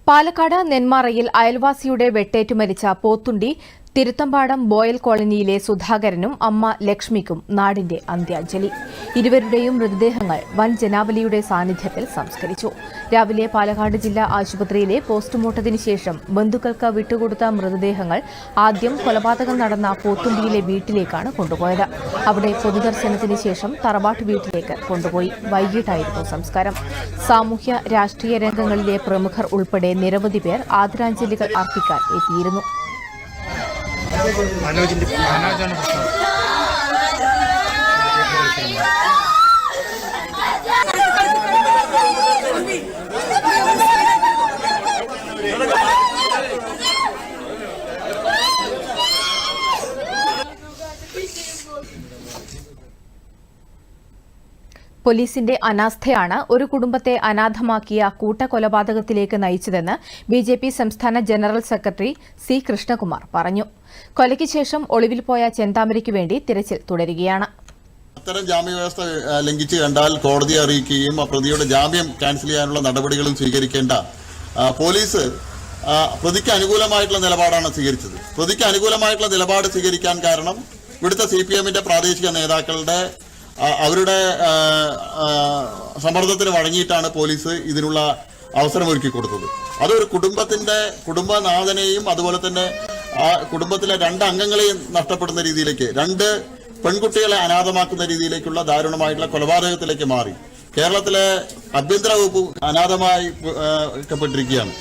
പാലക്കാട് നെന്മാറയിൽ അയൽവാസിയുടെ വെട്ടേറ്റു മരിച്ച പോത്തുണ്ടി തിരുത്തമ്പാടം ബോയൽ കോളനിയിലെ സുധാകരനും അമ്മ ലക്ഷ്മിക്കും നാടിന്റെ അന്ത്യാഞ്ജലി. ഇരുവരുടെയും മൃതദേഹങ്ങൾ വൻ ജനാവലിയുടെ സാന്നിധ്യത്തിൽ സംസ്കരിച്ചു. രാവിലെ പാലക്കാട് ജില്ലാ ആശുപത്രിയിലെ പോസ്റ്റ്മോർട്ടത്തിന് ശേഷം ബന്ധുക്കൾക്ക് വിട്ടുകൊടുത്ത മൃതദേഹങ്ങൾ ആദ്യം കൊലപാതകം നടന്ന പോത്തുണ്ടിയിലെ വീട്ടിലേക്കാണ് കൊണ്ടുപോയത്. അവിടെ പൊതുദർശനത്തിന് ശേഷം തറവാട്ട് വീട്ടിലേക്ക് കൊണ്ടുപോയി. വൈകിട്ടായിരുന്നു സംസ്കാരം. സാമൂഹ്യ രാഷ്ട്രീയ രംഗങ്ങളിലെ പ്രമുഖർ ഉൾപ്പെടെ നിരവധി പേർ ആദരാഞ്ജലികൾ അർപ്പിക്കാൻ എത്തിയിരുന്നു. പോലീസിന്റെ അനാസ്ഥയാണ് ഒരു കുടുംബത്തെ അനാഥമാക്കിയ കൂട്ടക്കൊലപാതകത്തിലേക്ക് നയിച്ചതെന്ന് ബിജെപി സംസ്ഥാന ജനറൽ സെക്രട്ടറി സി കൃഷ്ണകുമാർ പറഞ്ഞു. കൊലയ്ക്ക് ശേഷം ഒളിവിൽ പോയ ചെന്താമരയ്ക്കു വേണ്ടി തിരച്ചിൽ തുടരുകയാണ്. അത്തരം ജാമ്യവ്യവസ്ഥ ലംഘിച്ചു കണ്ടാൽ കോടതിയെ അറിയിക്കുകയും പ്രതിയുടെ ജാമ്യം ക്യാൻസൽ ചെയ്യാനുള്ള നടപടികളും സ്വീകരിക്കേണ്ട പോലീസ് പ്രതിക്ക് അനുകൂലമായിട്ടുള്ള നിലപാടാണ് സ്വീകരിച്ചത്. പ്രതിക്ക് അനുകൂലമായിട്ടുള്ള നിലപാട് സ്വീകരിക്കാൻ കാരണം ഇവിടുത്തെ CPM-ന്റെ പ്രാദേശിക നേതാക്കളുടെ അവരുടെ സമ്മർദ്ദത്തിന് വഴങ്ങിയിട്ടാണ് പോലീസ് ഇതിനുള്ള അവസരമൊരുക്കി കൊടുത്തത്. അതൊരു കുടുംബനാഥനെയും അതുപോലെ തന്നെ ആ കുടുംബത്തിലെ 2 അംഗങ്ങളെയും നഷ്ടപ്പെടുന്ന രീതിയിലേക്ക്, 2 പെൺകുട്ടികളെ അനാഥമാക്കുന്ന രീതിയിലേക്കുള്ള ദാരുണമായിട്ടുള്ള കൊലപാതകത്തിലേക്ക് മാറി. കേരളത്തിലെ ആഭ്യന്തര വകുപ്പ് അനാഥമായി പ്പെട്ടിരിക്കുകയാണ്.